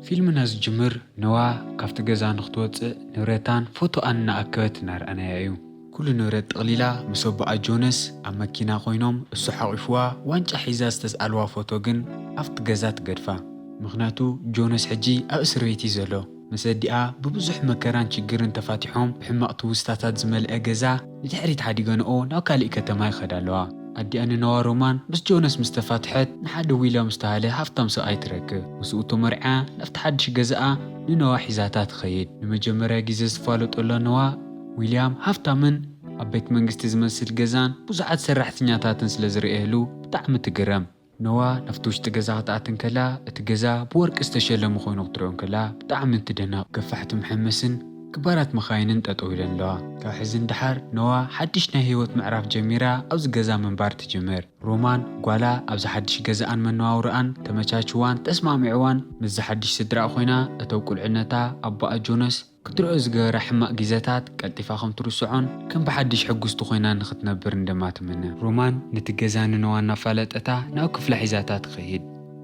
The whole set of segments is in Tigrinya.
فيلم ناس جمر نوا كافت جزان نختوت نورتان فوتو أنا أكوت نار أنا يايو كل نورت قليلة مسوبة جونس أما كينا خوينهم الصحة عفوا وانش حيزاز تسألوا فوتو جن أفت جزات قدفا مغناتو جونس حجي أسرويتي زلو مسدئة ببزح مكران شجرن تفاتحهم بحماق توستاتات زمل أجزا لتحريت حديقان أو ناكالي كتماي خدالوا أدي أنا نوا رومان بس جونس مستفاتحت نحد ويلا مستهله هفتم سقاي تركب وسوقته مرعى نفتح حدش جزاء لنوا حيزاتات خيد لمجمرة جزز فالوت الله نوا ويليام هفتمن أبيت منجست زمسل جزان بزعت سرحت نياتاتن سلزري أهلو بتعم تجرم نوا نفتوش تجزات عتنكلا تجزا بورك استشل مخون قطرون كلا بتعم تدنا كفحت محمسن كبارات مخاينن تطويلن لوا كحزن دحر نوا حدش نهيوت معرف جميرة أوز جزا من بار تجمر رومان قالا أوز حدش جزاءن من نواوران تمشاچوان تسمع معوان مز حدش سدرا خوينا أتوكل عنتا أبا جونس كتر أزجا رحمة جزاتات كالتفاخم ترسعون كم بحدش حجوستو خوينا نختنبر ندمات منه رومان نتجزان نوا نفالت أتا ناو كفلا حيزاتات خيد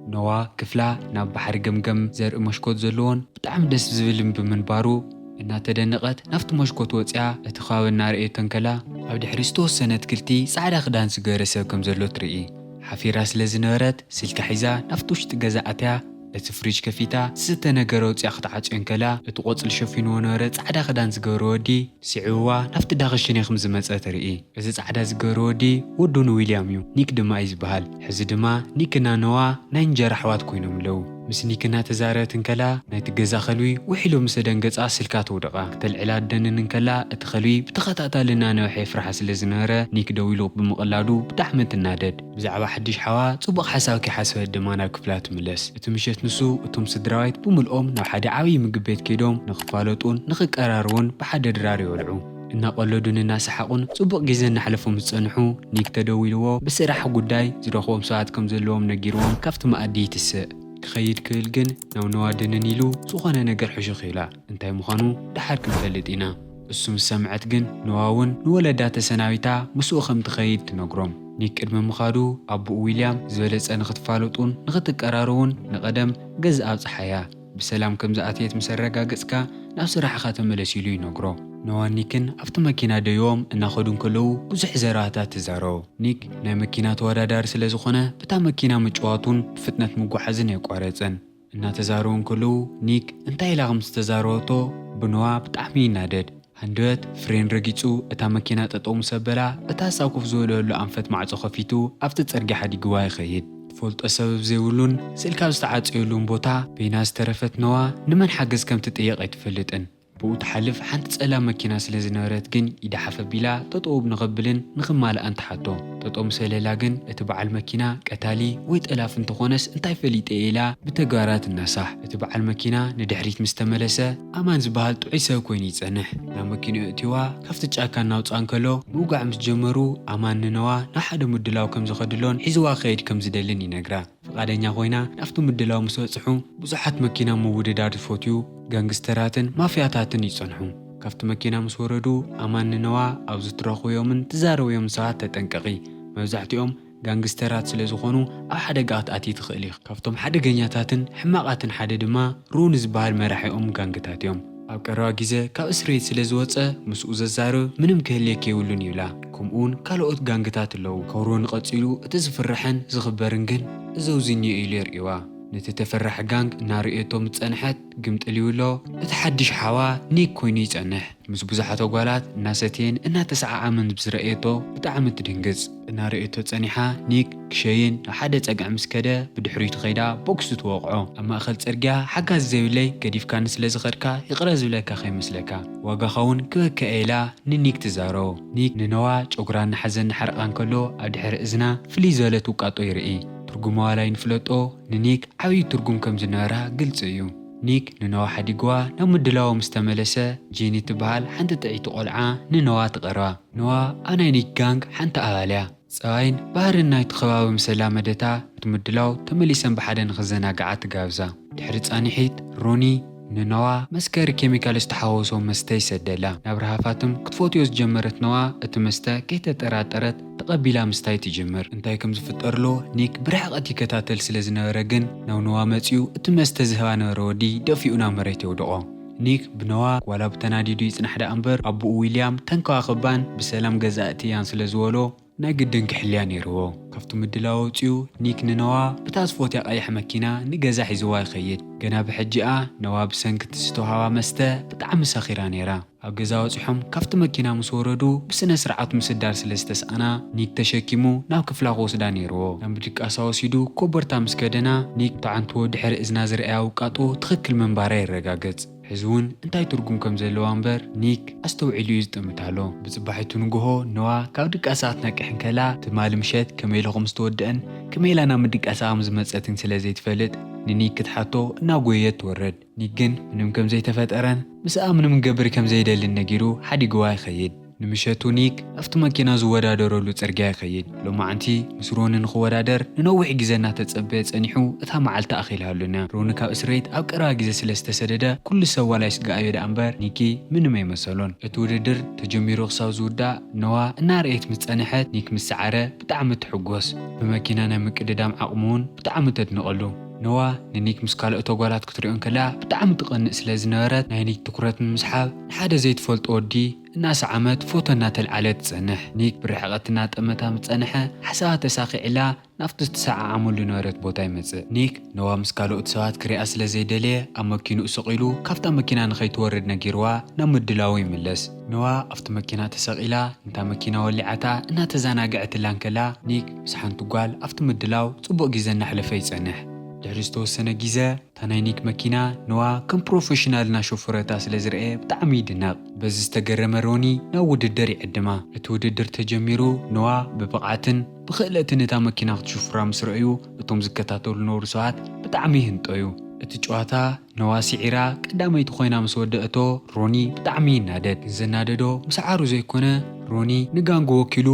نوا كفلا ناب بحر جمجم زر مشكوت زلون بتعم دس زبلم بمنبارو إنها تدنقت نفط مشكوت وطيا اتخاو النار إيه تنكلا عبد حريستو سنة كلتي سعدا خدان سجارة ساكم زلو ترئي حفيراس لزنورت سلك حيزا نفتوش تجزأتها اتفريج كفيتا ستة نجاروت ياخدعج انكلا اتقوص الشفين ونورت سعدا خدان سجارو دي سعوا نفط داغشين يخمز مزا ترئي إذا سعدا سجارو دي ودون ويلياميو نيك دما إزبهال حزي دما نيكنا نوا نينجر حوات كوينو ملو مسني كنا تزارت انكلا نايت جزا خلوي وحلو مسدن جزا سلكات ودقا تلعلاد دنن انكلا اتخلوي بتخطاتا لنا نوحي فرح سلزنهره نيك دويلو بمقلادو بتحمت النادد بزعبا حدش حوا صبق حساوكي حسوه الدمانا كفلات ملس اتمشيت نسو اتم سدرايت بوملقوم ناو حدا عوي مقبيت كيدوم نخفالوتون نخقرارون بحدا دراري ولعو إن قلدون الناس حقون صبق جزن نحلفهم تصنحو نيك تدويلو بسرح قداي زرخوهم ساعتكم زلوهم نجيروهم كفت مأديت السق خيد كلجن نو نيلو سوخنا نجر حشو خيلا انتي مخانو دحر كمفلدينا السم سمعت جن نواون نولدات سناويتا مسو خمت خيد تنقرم نيك ادم مخادو ابو ويليام زولت ان خطفالوطون نختقرارون نقدم جز ابص حياه بسلام كم زاتيت مسرغاغصكا نفس راح خاتم ملسيلو ينقرو نوانيكن أفت مكينة ديوم إن أخذون كلو بزح زراتات تزارو نيك نا مكينة ورادار سلازخونة بتا مكينة مجواتون بفتنة مقوحزن يقوارزن إن تزارون كلو نيك انتاي لغمس تزاروتو بنوا بتعمين نادد هندوت فرين رجيتو اتا مكينة تطوم سبلا اتا ساوكف زولو اللو أنفت معزو خفيتو أفت تسرقي حدي قواي خيد فولت السبب زيولون سيلكاو استعاد يقولون بوتا بيناس ترفت نوا نمن حاجز كم تتقيق يتفلتن بقوت حلف حنت تسألا مكينة سلزنارات جن إذا حفبيلا تطوب نغبلن نغمال أنت حتو تطوم سللا جن اتبع المكينة كتالي ويتألاف انتخونس انتاي فليت إيلا بتجارات النصح اتبع المكينة ندحريت مستملسة أمان زبهال تعيسا وكويني تسنح لمكينة اتوا كفتش أكان ناوت أنكلو موقع مسجمرو أمان ننوا نحد مدلاو كم زخدلون حزوا خيد كم زدلني نقرا فقادين خوينا نفتو مدلاو مسوصحو بزحت مكينة موددار فوتيو غانغستراتن مافياتاتن يصنحو كفت مكينة مسوردو أمان نوا أو زتراخو يومن تزارو يوم ساعات تتنققي مبزحت يوم غانغسترات سلزخونو أو حدقات آتي تخيلي كفتم حدقانياتاتن حماقاتن حددما رون زبال مرحيهم غانغتات يوم أو كروا جيزة كأسريت سلزواتسا مسؤو زازارو منم كهليكي ولون يولا كمون كالوت غانغتات اللو كورون قاتسيلو اتزفرحن زخبرنجن زوزيني إلير إيوا نتتفرح جانج نارئتو متصنحت قمت اليولو اتحدش حوا نيك كويني يتصنح مس بزحت وقالات ناستين انها 9 من بزرئتو بتعم تدنجز نارئتو تصنحا نيك كشين حدا صقع مسكده بدحريت خيدا بوكس توقعو اما اخل صرغا حقا زيولي كديف كان سلازخدكا يقرز لك خي مسلكا واغا خون كبكايلا نيك تزارو نيك ننوا چوغران حزن حرقان كلو ادحر ازنا فلي زالت وقاطو يرئي ترجموا لا ينفلتو نيك عوي ترجم كم زنارا قلت ايو نيك ننوا حديقوا نمدلاو مستملسة جيني تبهال حنت تعيتو قلعا ننوا تقرا نوا انا نيك جانج حنت اغاليا صاين بحر النايت خباوي مسلامة دتا تمدلاو تمليسن بحدا نخزنا قعات قابزا تحرت انيحيت روني نوا مسكر كيميكال استحوصو مستي سدلا نبرها فاتم كتفوتيوز جمرت نوا اتمستا كي تتراترت تقبيلا مستاي تجمر انتاي كم زفترلو نيك برحقتي كتاتل سلازنورجن نوا مصيو اتمستا زهبا رودي دفيونا مريت يودقو نيك بنوا ولا بتناديدو يصنح دا امبر ابو ويليام تنكواخبان بسلام غزاتي يان سلازولو ናይ ግድን ክሕልያ ነይርዎ ካብቲ ምድላው ወፂኡ ኒክ ንነዋ ብታስፎት ያቀይሕ መኪና ንገዛ ሒዝዋ ይኸይድ ገና ብሕጂኣ ነዋ ብሰንኪ ትዝተወሃባ መስተ ብጣዕሚ ሰኺራ ነይራ ኣብ ገዛ ወፂሖም ካብቲ መኪና ምስ ወረዱ ብስነ ስርዓት ምስዳር ስለ ዝተሰኣና ኒክ ተሸኪሙ ናብ ክፍላ ክወስዳ ነይርዎ ናብ ድቃሳ ወሲዱ ኮበርታ ምስ ከደና ኒክ ተዓንትዎ ድሕሪ እዝና ዝርአያ ውቃጡ ትኽክል መንባራ ይረጋገጽ ሕዝውን እንታይ ትርጉም ከም ዘለዋ እምበር ኒክ ኣስተውዒሉ እዩ ዝጥምታሎ ብፅባሒቱ ንግሆ ነዋ ካብ ድቃሳት ነቅሕን ከላ ትማሊ ምሸት ከመይ ኢለኹም ዝተወድአን ከመይ ኢላ ናብ ምድቃሳ ከም ዝመፀትን ስለ ዘይትፈልጥ ንኒክ ክትሓቶ እናጎየት ትወረድ ኒክ ግን ምንም ከም ዘይተፈጠረን ምስኣ ምንም ገብር ከም ዘይደልን ነጊሩ ሓዲግዋ ይኸይድ ንምሸቱ ኒክ ኣብቲ መኪና ዝወዳደረሉ ፅርግያ ይኸይድ ሎማዓንቲ ምስ ሮኒ ንኽወዳደር ንነዊሕ ግዜ እናተፀበየ ፀኒሑ እታ መዓልቲ ኣኺልሃሉና ሮኒ ካብ እስረይት ኣብ ቀረባ ግዜ ስለ ዝተሰደደ ኩሉ ሰብ ዋላ ይስጋኣዮ ዳ እምበር ኒኪ ምንም ኣይመሰሎን እቲ ውድድር ተጀሚሩ ክሳብ ዝውዳእ ነዋ እናርአየት ምስ ፀንሐት ኒክ ምስ ሰዓረ ብጣዕሚ ትሕጎስ ብመኪና ናይ ምቅድዳም ዓቕሙ እውን ብጣዕሚ ተድንቐሉ ነዋ ንኒክ ምስ ካልኦት ጓላት ክትሪኦን ከላ ብጣዕሚ ትቐንእ ስለ ዝነበረት ናይ ኒክ ትኩረት ንምስሓብ ንሓደ ዘይትፈልጦ ወዲ እናሰዓመት ፎቶ እናተልዓለት ትጸንሕ ኒክ ብርሕቐት እናጠመታ ምጸንሐ ሓሳባ ተሳኺዕላ ናፍቲ ዝተሰዓዓመሉ ነበረት ቦታ ይመጽእ ኒክ ነዋ ምስ ካልኦት ሰባት ክሪኣ ስለ ዘይደለየ ኣብ መኪንኡ ሰቒሉ ካብታ መኪና ንኸይትወርድ ነጊርዋ ናብ ምድላው ይምለስ ነዋ ኣብቲ መኪና ተሰቒላ እንታ መኪና ወሊዓታ እናተዘናግዐትላን ከላ ኒክ ምስ ሓንቲ ጓል ኣብቲ ምድላው ጽቡቕ ግዜ እናሕለፈ ይጸንሕ ድሕሪ ዝተወሰነ ግዜ እታ ናይ ኒክ መኪና ነዋ ከም ፕሮፌሽናል ና ሾፈረታ ስለ ዝርአ ብጣዕሚ ይድነቕ በዚ ዝተገረመ ሮኒ ናብ ውድድር ይዕድማ እቲ ውድድር ተጀሚሩ ነዋ ብብቕዓትን ብኽእለትን እታ መኪና ክትሽፍራ ምስ ረአዩ እቶም ዝከታተሉ ዝነበሩ ሰባት ብጣዕሚ ይህንጠዩ እቲ ጨዋታ ነዋ ሲዒራ ቀዳመይቲ ኮይና ምስ ወደአቶ ሮኒ ብጣዕሚ ይናደድ ዝናደዶ ምስ ዓሩ ዘይኮነ ሮኒ ንጋንጉ ወኪሉ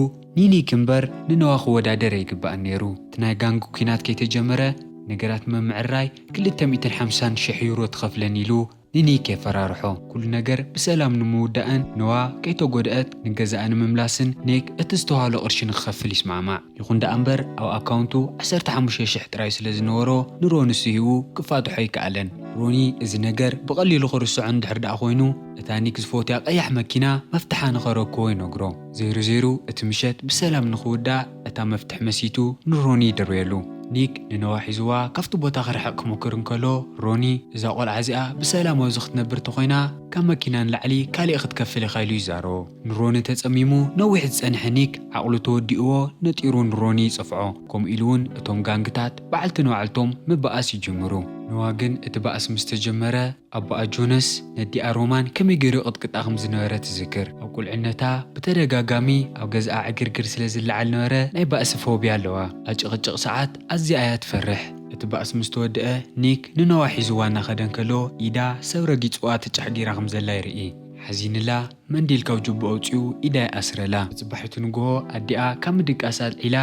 ኒክ እምበር ንነዋ ክወዳደር ኣይግባእን ነይሩ እቲ ናይ ጋንጉ ኩናት ከይተጀመረ ነገራት መምዕራይ 250,000 ዩሮ ትኸፍለን ኢሉ ንኒክ የፈራርሖ ኩሉ ነገር ብሰላም ንምውዳእን ነዋ ከይተጎድአት ንገዛእ ንምምላስን ኒክ እቲ ዝተዋህሎ ቅርሺ ንክኸፍል ይስማዕማዕ ይኹን ዳ እምበር ኣብ ኣካውንቱ 15,000 ጥራይ ስለ ዝነበሮ ንሮኒ ስሂቡ ክፋትሖ ይከኣለን ሮኒ እዚ ነገር ብቐሊሉ ክርስዖ እንድሕር ደኣ ኮይኑ እታ ኒክ ዝፎትያ ቀያሕ መኪና መፍትሓ ንኸረክቦ ይነግሮ ዘይሩ እቲ ምሸት ብሰላም ንኽውዳእ እታ መፍትሕ መሲቱ ንሮኒ ይድርየሉ ኒክ ንነዋ ሒዝዋ ካብቲ ቦታ ክርሕቕ ክሞክር እንከሎ ሮኒ እዛ ቆልዓ እዚኣ ብሰላም ኣብዚ ክትነብር ተኾይና ካብ መኪና ንላዕሊ ካሊእ ክትከፍል ኢኻ ኢሉ ይዛረቦ ንሮኒ ተጸሚሙ ነዊሕ ዝጸንሐ ኒክ ዓቕሉ ተወዲእዎ ነጢሩ ንሮኒ ይጽፍዖ ከምኡ ኢሉ እውን እቶም ጋንግታት በዓልቲ ንባዕልቶም ምበኣስ ይጅምሩ ነዋ ግን እቲ በኣስ ምስ ተጀመረ ኣቦኣ ጆነስ ነዲኣ ሮማን ከመይ ገይሩ ቅጥቅጣ ከም ዝነበረ ትዝክር ኣብ ቁልዕነታ ብተደጋጋሚ ኣብ ገዝኣ ዕግርግር ስለ ዝለዓል ነበረ ናይ ባእሲ ፎብያ ኣለዋ ኣብ ጭቕጭቕ ሰዓት ኣዝያ እያ ትፈርሕ እቲ ባእስ ምስ ተወድአ ኒክ ንነዋ ሒዝዋ እናኸደ ከሎ ኢዳ ሰብ ረጊፅዋ ተጫሕጊራ ከም ዘላ ይርኢ ሓዚንላ መንዲል ካብ ጅቡ ኣውፂኡ ኢዳ ይኣስረላ ብፅባሒቱ ንግሆ ኣዲኣ ካብ ምድቃስ ኣልዒላ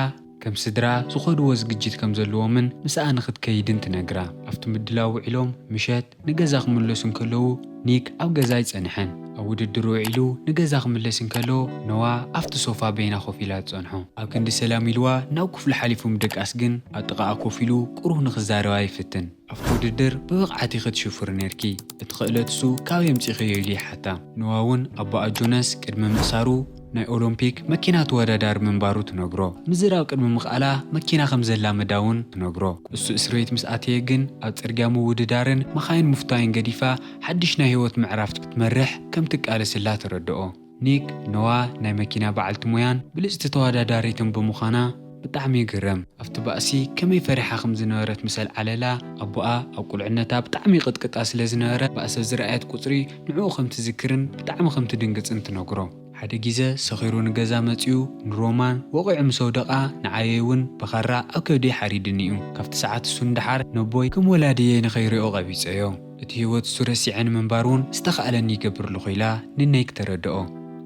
ከም ስድራ ዝኸድዎ ዝግጅት ከም ዘለዎምን ምስኣ ንኽትከይድን ትነግራ ኣብቲ ምድላው ውዒሎም ምሸት ንገዛ ክምለሱ እንከለዉ ኒክ ኣብ ገዛ ይጸንሐን ኣብ ውድድር ውዒሉ ንገዛ ክምለስ እንከሎ ነዋ ኣብቲ ሶፋ በይና ኮፍ ኢላ ትጸንሖ ኣብ ክንዲ ሰላም ኢልዋ ናብ ክፍሊ ሓሊፉ ምድቃስ ግን ኣብ ጥቓኣ ኮፍ ኢሉ ቁሩህ ንኽዛረባ ይፍትን ኣብቲ ውድድር ብብቕዓት ክትሽፍር ነርኪ እቲ ክእለት እሱ ካበይ ኣምፂኸዮ ኢሉ ይሓታ ነዋ እውን ኣቦኣ ጆነስ ቅድሚ ምእሳሩ ናይ ኦሎምፒክ መኪና ተወዳዳሪ ምንባሩ ትነግሮ ምዝራብ ቅድሚ ምኽኣላ መኪና ከም ዘላ መዳውን ትነግሮ እሱ እስረይት ምስ ኣትየ ግን ኣብ ፅርግያ ምውድዳርን መኻይን ምፍታይን ገዲፋ ሓድሽ ናይ ህይወት ምዕራፍ ክትመርሕ ከም ትቃለስላ ትረድኦ ኒክ ነዋ ናይ መኪና በዓልቲ ሞያን ብልፅቲ ተወዳዳሪትን ብምዃና ብጣዕሚ ይግረም ኣብቲ ባእሲ ከመይ ፈሪሓ ከም ዝነበረት ምሰል ዓለላ ኣቦኣ ኣብ ቁልዕነታ ብጣዕሚ ቅጥቅጣ ስለ ዝነበረ ባእሰ ዝረኣየት ቁፅሪ ንዕኡ ከም ትዝክርን ብጣዕሚ ከም ትድንግፅን ትነግሮ ሓደ ግዜ ሰኺሩ ንገዛ መፂኡ ንሮማን ወቂዑ ምስ ወደቓ ንዓየ እውን ብኸራ ኣብ ከብዲ ሓሪድኒ እዩ ካብቲ ሰዓት እሱ እንዳሓር ነቦይ ከም ወላድየ ንኸይሪኦ ቀቢፀዮ እቲ ህይወት እሱ ረሲዐ ንምንባር እውን ዝተኸኣለኒ ይገብር ኢላ ንነይክ ተረድኦ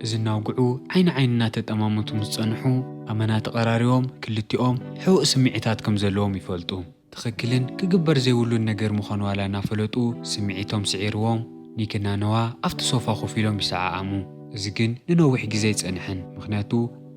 እዚ ናውግዑ ዓይኒ እናተጠማመቱ ምስ ፀንሑ ኣመና ተቐራሪቦም ክልቲኦም ሕውእ ስምዒታት ከም ዘለዎም ይፈልጡ ትኽክልን ክግበር ዘይብሉን ነገር ምዃኑ ዋላ እናፈለጡ ስምዒቶም ስዒርዎም ኒክና ነዋ ኣብቲ ሶፋ ኮፍ ኢሎም ይሰዓዓሙ። እዚ ግን ንነዊሕ ግዜ ይጸንሕን ምክንያቱ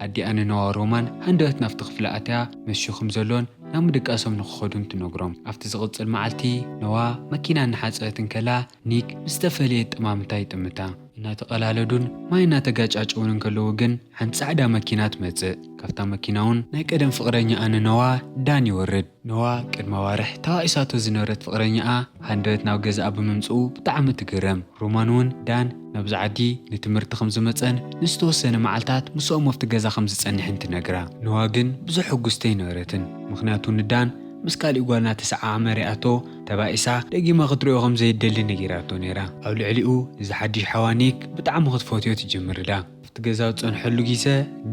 ኣዲኣ ንነዋ ሮማን ሃንደበት ናብቲ ክፍሊ ኣትያ መሽኹም ዘሎን ናብ ምድቃሶም ንክኸዱን ትነግሮም። ኣብቲ ዝቕፅል መዓልቲ ነዋ መኪና እናሓፀበት ከላ ኒክ ምስተፈለየ ጥማምታ ይጥምታ። እናተቐላለዱን ማይ እናተጋጫጭውን ከለዉ ግን ሓንቲ ጻዕዳ መኪና ትመጽእ። ካብታ መኪና እውን ናይ ቀደም ፍቕረኛኣ ንነዋ ዳን ይወርድ። ነዋ ቅድመ ዋርሕ ተዋኢሳቶ ዝነበረት ፍቕረኛኣ ሃንደበት ናብ ገዛኣ ብምምጽኡ ብጣዕሚ ትግረም። ሮማን እውን ዳን ናብዚ ዓዲ ንትምህርቲ ከም ዝመፀን ንዝተወሰነ መዓልታት ምስኦም ኣብቲ ገዛ ከም ዝጸንሕን ትነግራ። ነዋ ግን ብዙሕ ሕጉስቲ ኣይነበረትን ምክንያቱ ንዳን ምስ ካሊእ ጓል እናተሰዓዓመ ሪኣቶ ተባኢሳ ደጊማ ክትሪኦ ከም ዘይደሊ ነጊራቶ ነይራ። ኣብ ልዕሊኡ እዚ ሓድሽ ሓዋኒክ ብጣዕሚ ክትፈትዮ ትጅምርዳ። ኣብቲ ገዛ ዝፀንሐሉ ግዜ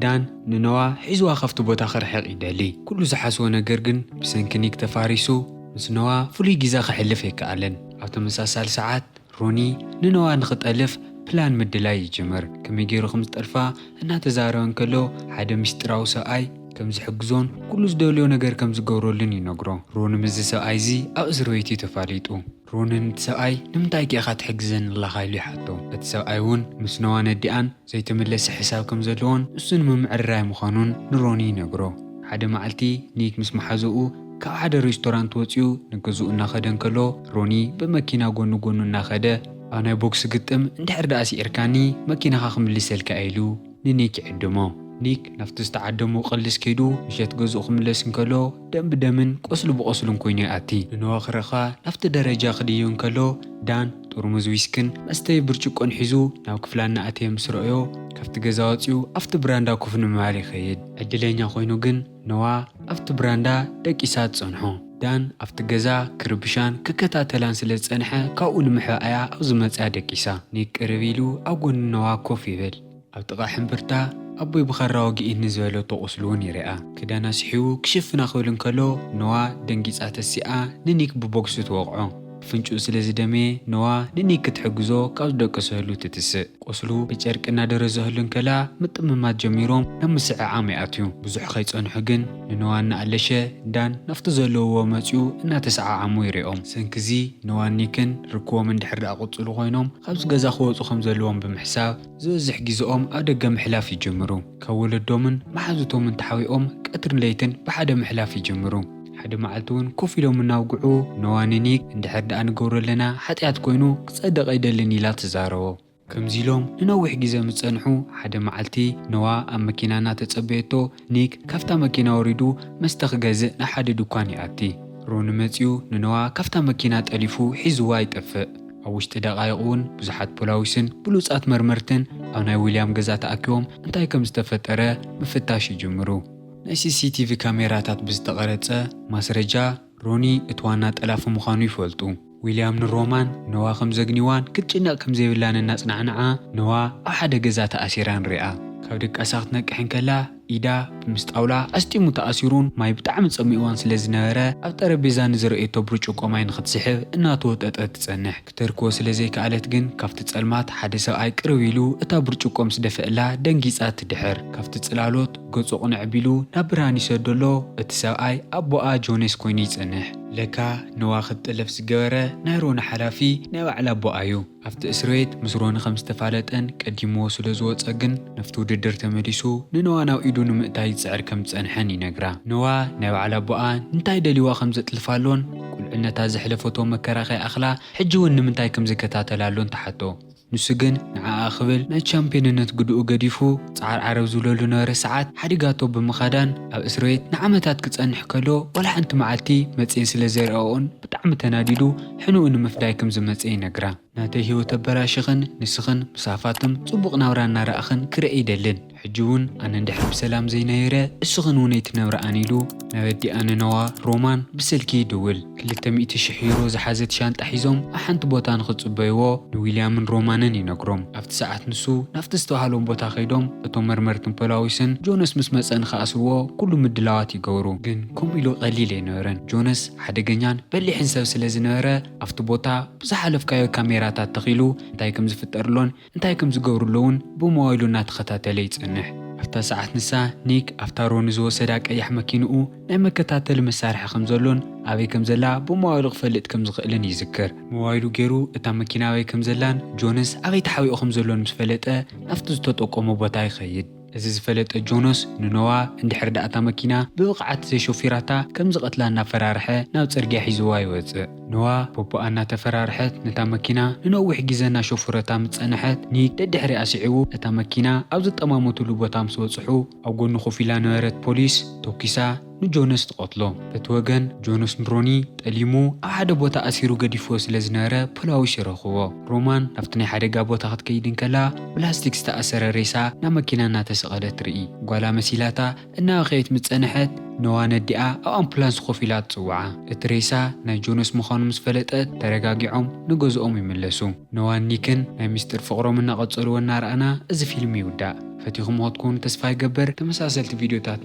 ዳን ንነዋ ሒዝዋ ካብቲ ቦታ ክርሕቕ ይደሊ። ኩሉ ዝሓስቦ ነገር ግን ብሰንኪ ኒክ ተፋሪሱ ምስ ነዋ ፍሉይ ግዜ ክሕልፍ ኣይከኣለን። ኣብ ተመሳሳሊ ሰዓት ሮኒ ንነዋ ንኽጠልፍ ፕላን ምድላይ ይጅምር። ከመይ ገይሩ ከም ዝጠልፋ እናተዛረበ ከሎ ሓደ ምስጢራዊ ሰብኣይ ከም ዝሕግዞን ኩሉ ዝደልዮ ነገር ከም ዝገብረሉን ይነግሮ። ሮኒ ምዚ ሰብኣይ እዚ ኣብ እስር ቤት ተፋሊጡ። ሮንን እቲ ሰብኣይ ንምንታይ ጌኻ ትሕግዘን ኣለኻ ኢሉ ይሓቶ። እቲ ሰብኣይ እውን ምስ ነዋ ነዲኣን ዘይተመለሰ ሕሳብ ከም ዘለዎን እሱ ንምምዕርራይ ምዃኑን ንሮኒ ይነግሮ። ሓደ መዓልቲ ኒክ ምስ መሓዝኡ ካብ ሓደ ሬስቶራንት ወፂኡ ንገዝኡ እናኸደ ከሎ ሮኒ ብመኪና ጎኑ እናኸደ ኣብ ናይ ቦክስ ግጥም እንድሕር ዳኣ ሲዒርካኒ መኪናኻ ክምልሰልካ ኢሉ ንኒክ ይዕድሞ። ኒክ ናብቲ ዝተዓደሙ ቅልስ ከይዱ ምሸት ገዝኡ ክምለስ ከሎ ደም ብደምን ቆስሉ ብቆስሉን ኮይኑ ይኣቲ። ንነዋ ክረኻ ናብቲ ደረጃ ክድዩ ከሎ ዳን ጥርሙዝ ዊስክን መስተይ ብርጭቆን ሒዙ ናብ ክፍላ እናኣተየ ምስ ረአዮ ካብቲ ገዛ ወፂኡ ኣብቲ ብራንዳ ኮፍ ንምባል ይኸይድ። ዕድለኛ ኮይኑ ግን ነዋ ኣብቲ ብራንዳ ደቂሳ ትጸንሖ። ዳን ኣብቲ ገዛ ክርብሻን ክከታተላን ስለ ዝጸንሐ ካብኡ ንምሕባእያ ኣብ ዝመፅያ ደቂሳ። ኒክ ቅርብ ኢሉ ኣብ ጎኒ ነዋ ኮፍ ይብል። ኣብ ጥቓ ሕምብርታ ኣቦይ ብኸራ ወጊኢት ንዝበለቶ ቁስሉ እውን ይርአ። ክዳና ስሒቡ ክሽፍና ክብል ከሎ ነዋ ደንጊፃ ተሲኣ ንኒክ ብቦክሱ ትወቕዖ። ፍንጩ ስለ ዝደመየ ነዋ ንኒክ ክትሕግዞ ካብ ዝደቀሰሉ ትትስእ። ቁስሉ ብጨርቂ እናደረዘህሉ ከላ ምጥምማት ጀሚሮም ናብ ምስዕዓም ይኣትዩ። ብዙሕ ከይጸንሑ ግን ንነዋ እናኣለሸ ዳን ናፍቲ ዘለውዎ መፂኡ እናተሰዓዓሙ ይሪኦም። ሰንኪዚ ነዋ ኒክን ርክቦም እንድሕር ዳኣ ቕፅሉ ኮይኖም ካብዚ ገዛ ክወፁ ከም ዘለዎም ብምሕሳብ ዝበዝሕ ግዜኦም ኣብ ደገ ምሕላፍ ይጅምሩ። ካብ ወለዶምን መሓዙቶምን ተሓዊኦም ቀትርን ለይትን ብሓደ ምሕላፍ ይጅምሩ። ሓደ መዓልቲ እውን ኮፍ ኢሎም እናውግዑ ነዋ ንኒክ እንድሕር ዳኣ ንገብሮ ኣለና ሓጢኣት ኮይኑ ክጸደቕ ኣይደልን ኢላ ትዛረቦ። ከምዚ ኢሎም ንነዊሕ ግዜ ምስ ጸንሑ ሓደ መዓልቲ ነዋ ኣብ መኪና እናተጸበየቶ ኒክ ካብታ መኪና ወሪዱ መስተ ክገዝእ ናብ ሓደ ድኳን ይኣቲ። ሮኒ መፂኡ ንነዋ ካብታ መኪና ጠሊፉ ሒዝዋ ይጠፍእ። ኣብ ውሽጢ ደቓይቕ እውን ብዙሓት ፖላዊስን ብሉፃት መርመርትን ኣብ ናይ ዊልያም ገዛ ተኣኪቦም እንታይ ከም ዝተፈጠረ ምፍታሽ ይጅምሩ። ናይ ሲሲቲቪ ካሜራታት ብዝተቐረጸ ማስረጃ ሮኒ እቲ ዋና ጠላፊ ምዃኑ ይፈልጡ። ዊልያም ንሮማን ነዋ ከም ዘግኒዋን ክትጭነቕ ከም ዘይብላን እናጽናዕንዓ ነዋ ኣብ ሓደ ገዛ ተኣሲራ ንሪኣ። ካብ ድቃሳ ክትነቅሕ ከላ ኢዳ ብምስ ጣውላ ኣስጢሙ ተኣሲሩን ማይ ብጣዕሚ ጸሚእዋን ስለ ዝነበረ ኣብ ጠረጴዛ ንዝረአየቶ ብርጭቆ ማይ ንኽትስሕብ እናተወጠጠት ትጸንሕ። ክትርክቦ ስለ ዘይከኣለት ግን ካብቲ ጸልማት ሓደ ሰብኣይ ቅርብ ኢሉ እታ ብርጭቆ ምስ ደፍአላ ደንጊጻ ትድሕር። ካብቲ ጽላሎት ገጹ ቕንዕ ቢሉ ናብ ብርሃን ይሰደሎ እቲ ሰብኣይ ኣቦኣ ጆኔስ ኮይኑ ይጸንሕ። ለካ ነዋ ክትጠለፍ ዝገበረ ናይ ሮኒ ሓላፊ ናይ ባዕላ ኣቦኣ እዩ። ኣብቲ እስር ቤት ምስ ሮኒ ከም ዝተፋለጠን ቀዲምዎ ስለ ዝወፀ ግን ነፍቲ ውድድር ተመሊሱ ንነዋ ናብ ኢዱ ንምእታይ ይፅዕር ከም ዝጸንሐን ይነግራ። ነዋ ናይ ባዕላ ኣቦኣ እንታይ ደሊዋ ከም ዘጥልፋሎን ቁልዕነታ ዘሕለፈቶ መከራኸይ ኣኽላ ሕጂ እውን ንምንታይ ከም ዝከታተላሎን ተሓቶ። ንሱ ግን ንዓኣ ክብል ናይ ቻምፒዮንነት ግድኡ ገዲፉ ጻዕር ዓረብ ዝብለሉ ነበረ ሰዓት ሓዲጋቶ ብምኻዳን ኣብ እስር ቤት ንዓመታት ክጸንሕ ከሎ ወላ ሓንቲ መዓልቲ መጽን ስለ ዘርአኦን ብጣዕሚ ተናዲዱ ሕኑኡ ንምፍዳይ ከም ዝመጽ ይነግራ። ናተይ ህይወት ኣበላሽኽን ንስኽን ምሳፋትም ጽቡቕ ናብራ እናረኣኽን ክርኢ ይደልን ሕጂ እውን ኣነ እንድሕር ብሰላም ዘይነይረ እስኽን እውን ኣይትነብረኣን ኢሉ ናብ ኣዲኣ ንነዋ ሮማን ብስልኪ ይድውል። 200,000 ዩሮ ዝሓዘት ሻንጣ ሒዞም ኣብ ሓንቲ ቦታ ንኽጽበይዎ ንዊልያምን ሮማንን ይነግሮም። ኣብቲ ሰዓት ንሱ ናፍቲ ዝተባሃሎም ቦታ ከይዶም እቶም መርመርትን ፖላዊስን ጆነስ ምስ መፀን ከኣስርዎ ኩሉ ምድላዋት ይገብሩ። ግን ከምኡ ኢሉ ቀሊል ኣይነበረን። ጆነስ ሓደገኛን በሊሕን ሰብ ስለ ዝነበረ ኣብቲ ቦታ ብዝሓለፍካዮ ካሜራታት ተኺሉ እንታይ ከም ዝፍጠርሎን እንታይ ከም ዝገብሩሎውን ብሞባይሉ እናተኸታተለ ይጸንሕ። أفتا ساعات نسا نيك أفتا رون زوسدا قيح مكينؤ ناي مكتاتل مسارح خمزلون أبي كمزلا بموايلو غفلت كمزغقلن يذكر موايلو جيرو اتا مكيناوي كمزلان جونس أبي تحاوي خمزلون مسفلت أفتو زتوتقومو بوتا يخيد እዚ ዝፈለጠ ጆኖስ ንኖዋ እንድሕር ዳእታ መኪና ብብቕዓት ዘሾፊራታ ከም ዝቐትላ እናፈራርሐ ናብ ጽርግያ ሒዝዋ ይወፅእ ኖዋ ቦቦኣ እናተፈራርሐት ነታ መኪና ንነዊሕ ግዜ እናሾፈረታ ምጸንሐት ንደድሕሪኣ ስዒቡ እታ መኪና ኣብ ዝጠማመትሉ ቦታ ምስ በጽሑ ኣብ ጎኑ ኮፍ ኢላ ነበረት ፖሊስ ተኪሳ ንጆኖስ ትቆትሎ በቲ ወገን ጆኖስ ንሮኒ ጠሊሙ ኣብ ሓደ ቦታ ኣሲሩ ገዲፍዎ ስለ ዝነበረ ፖላዊስ ይረኽቦ ሮማን ናብቲ ናይ ሓደጋ ቦታ ክትከይድን ከላ ፕላስቲክ ዝተኣሰረ ሬሳ ናብ መኪና እናተሰቐለት ትርኢ ጓላ መሲላታ እናኸየት ምጸንሐት ኖዋ ነዲኣ ኣብ ኣምቡላንስ ኮፍ ኢላ ትጽውዓ እቲ ሬሳ ናይ ጆኖስ ምዃኑ ምስ ፈለጠት ተረጋጊዖም ንገዝኦም ይምለሱ ኖዋን ኒክን ናይ ምስጢር ፍቕሮም እናቐጸልዎ እናረኣና እዚ ፊልም ይውዳእ ፈቲኹም ክትኮኑ ተስፋ ይገበር ተመሳሰልቲ ቪድዮታት